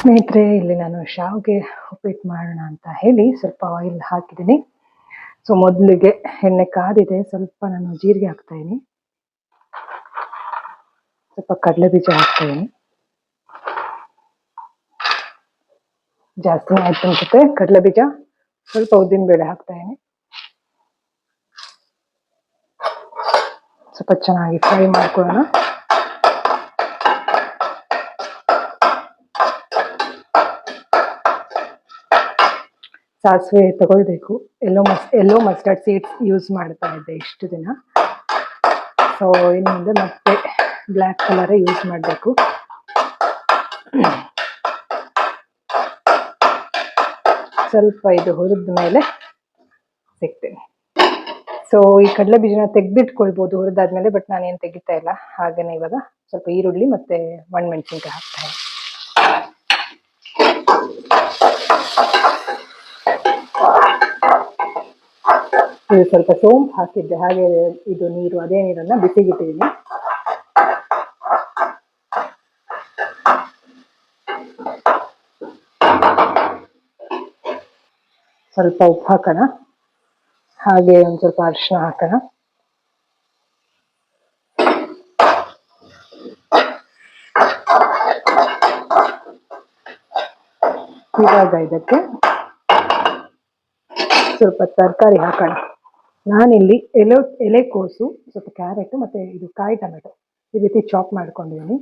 ಸ್ನೇಹಿತರೆ, ಇಲ್ಲಿ ನಾನು ಶಾವಿಗೆ ಉಪ್ಪಿಟ್ಟು ಮಾಡೋಣ ಅಂತ ಹೇಳಿ ಸ್ವಲ್ಪ ಆಯಿಲ್ ಹಾಕಿದ್ದೀನಿ. ಸೊ ಮೊದಲಿಗೆ ಎಣ್ಣೆ ಕಾದಿದೆ, ಸ್ವಲ್ಪ ನಾನು ಜೀರಿಗೆ ಹಾಕ್ತಾ ಇದ್ದೀನಿ, ಸ್ವಲ್ಪ ಕಡಲೆ ಬೀಜ ಹಾಕ್ತಾ ಇದ್ದೀನಿ. ಜಾಸ್ತಿ ಆಯ್ತು ಅನ್ಸುತ್ತೆ ಕಡಲೆ ಬೀಜ. ಸ್ವಲ್ಪ ಉದ್ದಿನ ಬೇಳೆ ಹಾಕ್ತಾ ಇದ್ದೀನಿ. ಸ್ವಲ್ಪ ಚೆನ್ನಾಗಿ ಫ್ರೈ ಮಾಡ್ಕೊಳ್ಳೋಣ. ಸಾಸಿವೆ ತಗೊಳ್ಬೇಕು. ಎಲ್ಲೋ ಮಸ್ಟರ್ಡ್ ಸೀಡ್ಸ್ ಯೂಸ್ ಮಾಡ್ತಾ ಇದ್ದೆ ಇಷ್ಟು ದಿನ. ಸೊ ಇನ್ನು ಮುಂದೆ ಮತ್ತೆ ಬ್ಲ್ಯಾಕ್ ಕಲರೇ ಯೂಸ್ ಮಾಡಬೇಕು. ಸ್ವಲ್ಪ ಇದು ಹುರಿದ ಮೇಲೆ ಸಿಗ್ತೀನಿ. ಸೊ ಈ ಕಡಲೆ ಬೀಜನ ತೆಗೆದಿಟ್ಕೊಳ್ಬೋದು ಹುರಿದಾದ್ಮೇಲೆ, ಬಟ್ ನಾನೇನು ತೆಗಿತಾ ಇಲ್ಲ. ಹಾಗೇನೆ ಇವಾಗ ಸ್ವಲ್ಪ ಈರುಳ್ಳಿ ಮತ್ತೆ ಒಣಮೆಣಸಿನ್ಕಾಯಿ ಹಾಕ್ತಾ ಇದ್ದೀನಿ. ಇದು ಸ್ವಲ್ಪ ಸೋಂಪು ಹಾಕಿದ್ದೆ, ಹಾಗೆ ಇದು ನೀರು, ಅದೇ ನೀರನ್ನ ಬಿಸಿಗಿಟ್ಟಿದ್ದೀನಿ. ಸ್ವಲ್ಪ ಉಪ್ಪು ಹಾಕೋಣ, ಹಾಗೆ ಒಂದು ಸ್ವಲ್ಪ ಅರಿಶಿನ ಹಾಕೋಣ. ಇವಾಗ ಇದಕ್ಕೆ ಸ್ವಲ್ಪ ತರಕಾರಿ ಹಾಕೋಣ. ನಾನಿಲ್ಲಿ ಎಲೆಕೋಸು, ಸ್ವಲ್ಪ ಕ್ಯಾರೆಟ್ ಮತ್ತೆ ಇದು ಕಾಯಿ ಟೊಮೆಟೊ ಈ ರೀತಿ ಚಾಪ್ ಮಾಡ್ಕೊಂಡಿದ್ದೀನಿ.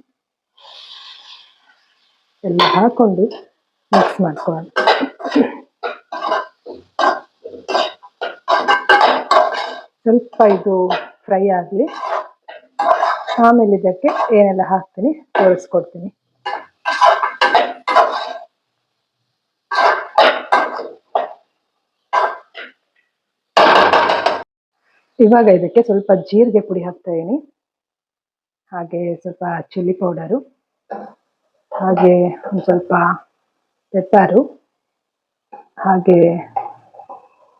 ಎಲ್ಲ ಹಾಕೊಂಡು ಮಿಕ್ಸ್ ಮಾಡ್ಕೊಳ್ಳೋಣ. ಸ್ವಲ್ಪ ಇದು ಫ್ರೈ ಆಗಲಿ, ಆಮೇಲೆ ಇದಕ್ಕೆ ಏನೆಲ್ಲ ಹಾಕ್ತೀನಿ ತೋರಿಸ್ಕೊಡ್ತೀನಿ. ಇವಾಗ ಇದಕ್ಕೆ ಸ್ವಲ್ಪ ಜೀರಿಗೆ ಪುಡಿ ಹಾಕ್ತಾ ಇದ್ದೀನಿ, ಹಾಗೆ ಸ್ವಲ್ಪ ಚಿಲ್ಲಿ ಪೌಡರು, ಹಾಗೆ ಒಂದು ಸ್ವಲ್ಪ ಪೆಪ್ಪರು, ಹಾಗೆ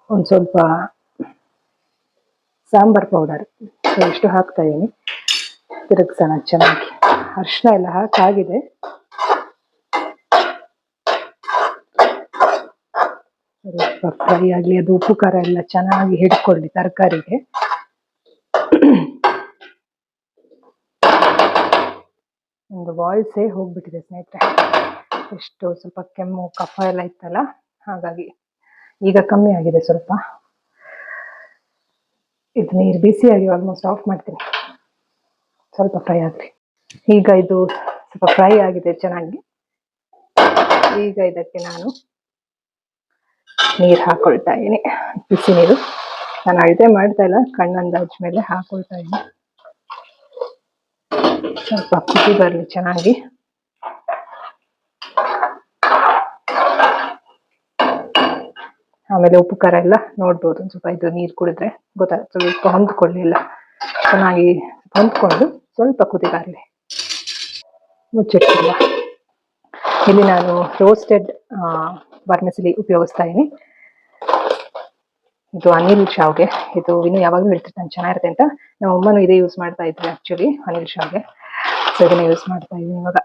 ಒಂದು ಸ್ವಲ್ಪ ಸಾಂಬಾರ್ ಪೌಡರ್. ಇಷ್ಟು ಹಾಕ್ತಾ ಇದ್ದೀನಿ. ತಿರುಗಿಸೋಣ ಚೆನ್ನಾಗಿ. ಅರಿಶಿನ ಎಲ್ಲ ಹಾಕಾಗಿದೆ. ಸ್ವಲ್ಪ ಫ್ರೈ ಆಗಲಿ, ಅದು ಉಪ್ಪು ಖಾರ ಎಲ್ಲ ಚೆನ್ನಾಗಿ ಹಿಡ್ಕೊಳ್ಳಿ ತರಕಾರಿಗೆ. ಒಂದು ವಾಯ್ಸೇ ಹೋಗ್ಬಿಟ್ಟಿದೆ ಸ್ನೇಹಿತರೆ. ಎಷ್ಟು ಸ್ವಲ್ಪ ಕೆಮ್ಮು ಕಫ ಎಲ್ಲ ಇತ್ತಲ್ಲ, ಹಾಗಾಗಿ ಈಗ ಕಮ್ಮಿ ಆಗಿದೆ ಸ್ವಲ್ಪ. ಇದು ನೀರು ಬಿಸಿಯಾಗಿ ಆಲ್ಮೋಸ್ಟ್ ಆಫ್ ಮಾಡ್ತೀನಿ, ಸ್ವಲ್ಪ ಫ್ರೈ ಆಗಲಿ. ಈಗ ಇದು ಸ್ವಲ್ಪ ಫ್ರೈ ಆಗಿದೆ ಚೆನ್ನಾಗಿ. ಈಗ ಇದಕ್ಕೆ ನಾನು ನೀರು ಹಾಕೊಳ್ತಾ ಇದ್ದೀನಿ, ಬಿಸಿ ನೀರು. ನಾನು ಅಳತೆ ಮಾಡ್ತಾ ಇಲ್ಲ, ಕಣ್ಣಂದಾಜ್ ಮೇಲೆ ಹಾಕೊಳ್ತಾ ಇದ್ದೀನಿ. ಸ್ವಲ್ಪ ಕುದಿ ಬರಲಿ ಚೆನ್ನಾಗಿ. ಆಮೇಲೆ ಉಪ್ಪು ಖಾರ ಎಲ್ಲ ನೋಡ್ಬೋದು. ಒಂದು ಸ್ವಲ್ಪ ಇದು ನೀರು ಕುಡಿದ್ರೆ ಗೊತ್ತಾಗುತ್ತೆ. ಸ್ವಲ್ಪ ಹೊಂದ್ಕೊಳ್ಳಿಲ್ಲ, ಚೆನ್ನಾಗಿ ಹೊಂದ್ಕೊಂಡು ಸ್ವಲ್ಪ ಕುದಿ ಬರಲಿ. ಮುಚ್ಚಿಟ್ಟಿಲ್ಲ. ಇಲ್ಲಿ ನಾನು ರೋಸ್ಟೆಡ್ ವರ್ಮಿಸೆಲಿ ಉಪಯೋಗಿಸ್ತಾ ಇದ್ದೀನಿ. ಇದು ಅನಿಲ್ ಶಾವ್ಗೆ. ಇದು ಇನ್ನು ಯಾವಾಗಲೂ ಹೇಳ್ತಿರ್ತಾನೆ ಚೆನ್ನಾಗಿರುತ್ತೆ ಅಂತ. ನಮ್ಮ ಅಮ್ಮನೂ ಇದೇ ಯೂಸ್ ಮಾಡ್ತಾ ಇದ್ರು ಆಕ್ಚುಲಿ, ಅನಿಲ್ ಶಾವ್ಗೆ. ಸೊ ಇದನ್ನ ಯೂಸ್ ಮಾಡ್ತಾ ಇದ್ದೀನಿ ಇವಾಗ.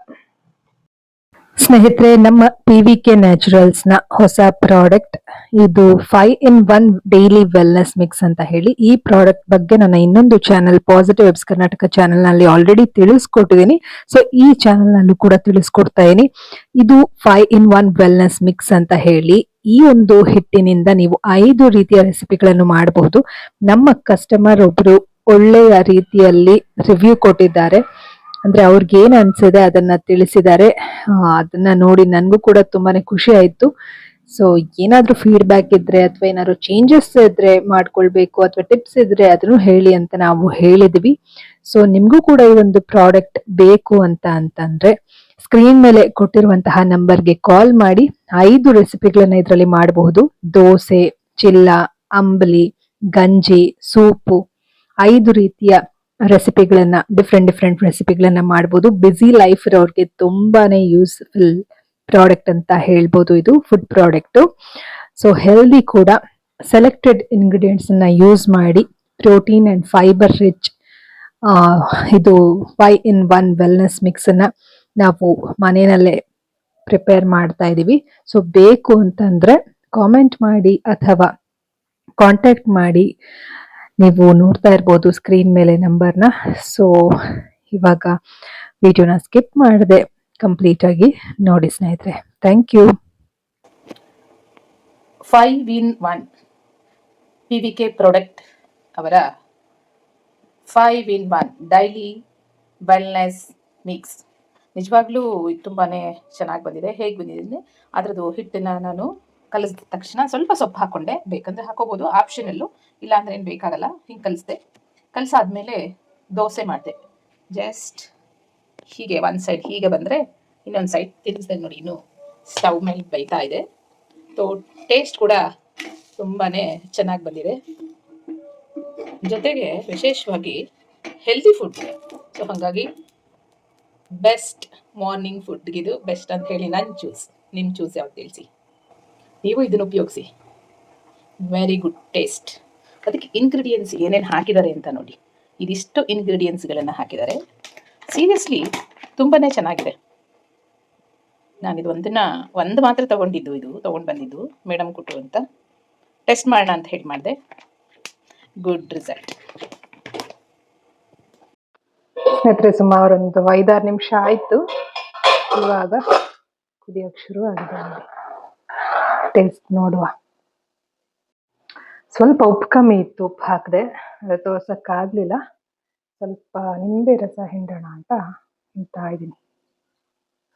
ಸ್ನೇಹಿತರೆ, ನಮ್ಮ PVK ನ್ಯಾಚುರಲ್ಸ್ ನ ಹೊಸ ಪ್ರಾಡಕ್ಟ್ ಇದು 5-in-1 ಡೈಲಿ ವೆಲ್ನೆಸ್ ಮಿಕ್ಸ್ ಅಂತ ಹೇಳಿ. ಈ ಪ್ರಾಡಕ್ಟ್ ಬಗ್ಗೆ ನನ್ನ ಇನ್ನೊಂದು channel positive webs Karnataka channel ನಲ್ಲಿ ಆಲ್ರೆಡಿ ತಿಳಿಸ್ಕೊಟ್ಟಿದ್ದೀನಿ. ಸೊ ಈ ಚಾನೆಲ್ ನಲ್ಲೂ ಕೂಡ ತಿಳಿಸ್ಕೊಡ್ತಾ ಇದ್ದೀನಿ. ಇದು 5-in-1 ವೆಲ್ನೆಸ್ ಮಿಕ್ಸ್ ಅಂತ ಹೇಳಿ. ಈ ಒಂದು ಹಿಟ್ಟಿನಿಂದ ನೀವು 5 ರೀತಿಯ ರೆಸಿಪಿಗಳನ್ನು ಮಾಡಬಹುದು. ನಮ್ಮ ಕಸ್ಟಮರ್ ಒಬ್ರು ಒಳ್ಳೆಯ ರೀತಿಯಲ್ಲಿ ರಿವ್ಯೂ ಕೊಟ್ಟಿದ್ದಾರೆ. ಅಂದ್ರೆ ಅವ್ರಿಗೆ ಏನ್ ಅನ್ಸಿದೆ ಅದನ್ನ ತಿಳಿಸಿದ್ದಾರೆ. ಅದನ್ನ ನೋಡಿ ನನ್ಗೂ ಕೂಡ ತುಂಬಾನೇ ಖುಷಿ ಆಯ್ತು. ಸೊ ಏನಾದ್ರೂ ಫೀಡ್ಬ್ಯಾಕ್ ಇದ್ರೆ ಅಥವಾ ಏನಾದ್ರು ಚೇಂಜಸ್ ಇದ್ರೆ ಮಾಡ್ಕೊಳ್ಬೇಕು ಅಥವಾ ಟಿಪ್ಸ್ ಇದ್ರೆ ಅದನ್ನು ಹೇಳಿ ಅಂತ ನಾವು ಹೇಳಿದ್ವಿ. ಸೊ ನಿಮ್ಗೂ ಕೂಡ ಈ ಒಂದು ಪ್ರಾಡಕ್ಟ್ ಬೇಕು ಅಂತಂದ್ರೆ ಸ್ಕ್ರೀನ್ ಮೇಲೆ ಕೊಟ್ಟಿರುವಂತಹ ನಂಬರ್ಗೆ ಕಾಲ್ ಮಾಡಿ 5 ರೆಸಿಪಿಗಳನ್ನ ಇದರಲ್ಲಿ ಮಾಡಬಹುದು. ದೋಸೆ, ಚಿಲ್ಲ, ಅಂಬಲಿ, ಗಂಜಿ, ಸೂಪು, 5 ರೀತಿಯ ರೆಸಿಪಿಗಳನ್ನ, ಡಿಫ್ರೆಂಟ್ ರೆಸಿಪಿಗಳನ್ನ ಮಾಡಬಹುದು. ಬಿಸಿ ಲೈಫ್ ಇರೋರಿಗೆ ತುಂಬಾನೇ ಯೂಸ್ಫುಲ್ ಪ್ರಾಡಕ್ಟ್ ಅಂತ ಹೇಳ್ಬೋದು. ಇದು ಫುಡ್ ಪ್ರಾಡಕ್ಟ್. ಸೊ ಹೆಲ್ದಿ ಕೂಡ. ಸೆಲೆಕ್ಟೆಡ್ ಇಂಗ್ರೀಡಿಯೆಂಟ್ಸ್ ಅನ್ನ ಯೂಸ್ ಮಾಡಿ ಪ್ರೋಟೀನ್ ಅಂಡ್ ಫೈಬರ್ ರಿಚ್ ಇದು 5-in-1 ವೆಲ್ನೆಸ್ ಮಿಕ್ಸ್ ಅನ್ನ ನಾವು ಮನೆಯಲ್ಲೇ ಪ್ರಿಪೇರ್ ಮಾಡ್ತಾ ಇದ್ದೀವಿ. ಸೊ ಬೇಕು ಅಂತಂದ್ರೆ ಕಾಮೆಂಟ್ ಮಾಡಿ ಅಥವಾ ಕಾಂಟ್ಯಾಕ್ಟ್ ಮಾಡಿ. ನೀವು ನೋಡ್ತಾ ಇರ್ಬೋದು ಸ್ಕ್ರೀನ್ ಮೇಲೆ ನಂಬರ್ನ. ಸೊ ಇವಾಗ ವಿಡಿಯೋನ ಸ್ಕಿಪ್ ಮಾಡದೆ ಕಂಪ್ಲೀಟ್ ಆಗಿ ನೋಡಿ ಸ್ನೇಹಿತರೆ. Thank you. 5-in-1 PVK product ಅವರ 5-in-1 ಡೈಲಿ ವೆಲ್ನೆಸ್ ಮಿಕ್ಸ್ ನಿಜವಾಗ್ಲೂ ಇದು ತುಂಬಾ ಚೆನ್ನಾಗಿ ಬಂದಿದೆ. ಹೇಗೆ ಬಂದಿದೆ ಅಂದರೆ ಅದರದ್ದು ಹಿಟ್ಟನ್ನು ನಾನು ಕಲಿಸಿದ ತಕ್ಷಣ ಸ್ವಲ್ಪ ಸೊಪ್ಪು ಹಾಕ್ಕೊಂಡೆ, ಬೇಕಂದರೆ ಹಾಕೋಬೋದು, ಆಪ್ಷನಲ್ಲು, ಇಲ್ಲಾಂದ್ರೆ ಏನು ಬೇಕಾಗಲ್ಲ. ಹಿಂಗೆ ಕಲಿಸ್ದೆ. ಕಲಿಸಾದ್ಮೇಲೆ ದೋಸೆ ಮಾಡಿದೆ. ಜಸ್ಟ್ ಹೀಗೆ ಒಂದು ಸೈಡ್ ಹೀಗೆ ಬಂದರೆ ಇನ್ನೊಂದು ಸೈಡ್ ತಿನ್ನಿಸ್ದೆ ನೋಡಿ. ಇನ್ನೂ ಸ್ಟವ್ ಮೇಲೆ ಬೈತಾ ಇದೆ. ಸೊ ಟೇಸ್ಟ್ ಕೂಡ ತುಂಬಾ ಚೆನ್ನಾಗಿ ಬಂದಿದೆ. ಜೊತೆಗೆ ವಿಶೇಷವಾಗಿ ಹೆಲ್ದಿ ಫುಡ್. ಸೊ ಹಾಗಾಗಿ ಬೆಸ್ಟ್ ಮಾರ್ನಿಂಗ್ ಫುಡ್ಗಿದು ಬೆಸ್ಟ್ ಅಂತ ಹೇಳಿ ನನ್ನ ಚೂಸ್. ನಿಮ್ಮ ಚೂಸ್ ಯಾವ್ದು ತಿಳಿಸಿ. ನೀವು ಇದನ್ನು ಉಪಯೋಗಿಸಿ. Very good taste. ಅದಕ್ಕೆ ಇಂಗ್ರೀಡಿಯೆಂಟ್ಸ್ ಏನೇನು ಹಾಕಿದ್ದಾರೆ ಅಂತ ನೋಡಿ. ಇದಿಷ್ಟು ಇಂಗ್ರೀಡಿಯೆಂಟ್ಸ್ಗಳನ್ನು ಹಾಕಿದ್ದಾರೆ. ಸೀರಿಯಸ್ಲಿ ತುಂಬಾ ಚೆನ್ನಾಗಿದೆ. ನಾನಿದು ಒಂದು ಮಾತ್ರ ತೊಗೊಂಡಿದ್ದು, ಇದು ತೊಗೊಂಡು ಬಂದಿದ್ದು ಮೇಡಮ್ ಕೊಟ್ಟರು ಅಂತ ಟೆಸ್ಟ್ ಮಾಡೋಣ ಅಂತ ಹೇಳಿ ಮಾಡಿದೆ. Good result. ಸ್ನೇಹಿತರೆ ಸುಮಾರು ಒಂದು 5-6 ನಿಮಿಷ ಆಯಿತು. ಇವಾಗ ಕುದಿಯೋಕ್ಕೆ ಶುರು ಆಗಿದೆ. ಟೇಸ್ಟ್ ನೋಡುವ. ಸ್ವಲ್ಪ ಉಪ್ಪು ಕಮ್ಮಿ ಇತ್ತು, ಉಪ್ಪು ಹಾಕಿದೆ, ಅದು ತೋರ್ಸೋಕ್ಕಾಗಲಿಲ್ಲ. ಸ್ವಲ್ಪ ನಿಂಬೆ ರಸ ಹಿಂಡೋಣ ಅಂತ ಹಿಂಡ್ತಾ ಇದ್ದೀನಿ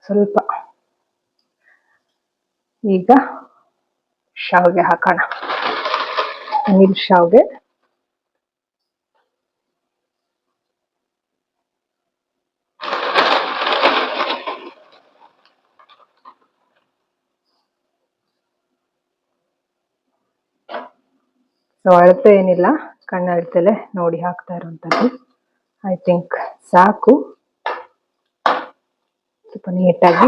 ಸ್ವಲ್ಪ. ಈಗ ಶಾವಿಗೆ ಹಾಕೋಣ. ನೀರು ಶಾವಿಗೆ. ಸೊ ಅಳತೆ ಏನಿಲ್ಲ, ಕಣ್ಣಳತೆಲೆ ನೋಡಿ ಹಾಕ್ತಾ ಇರುವಂಥದ್ದು. ಐ ಥಿಂಕ್ ಸಾಕು. ಸ್ವಲ್ಪ ನೀಟಾಗಿ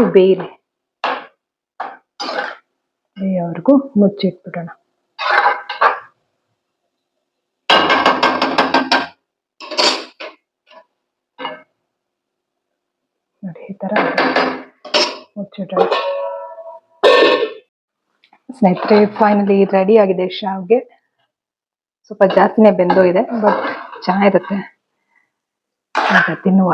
ಬೇಯೋವರೆಗೂ ಮುಚ್ಚಿಟ್ಬಿಡೋಣ. ನೋಡಿ ಈ ಥರ ಮುಚ್ಚಿಡೋಣ. ಸ್ನೇಹಿತರೆ ಫೈನಲಿ ರೆಡಿ ಆಗಿದೆ ಶಾವಿಗೆ. ಸ್ವಲ್ಪ ಜಾಸ್ತಿನೇ ಬೆಂದೋಗಿದೆ, ಬಟ್ ಚೆನ್ನಾಗಿರುತ್ತೆ ಅಂತ ತಿನ್ನುವ.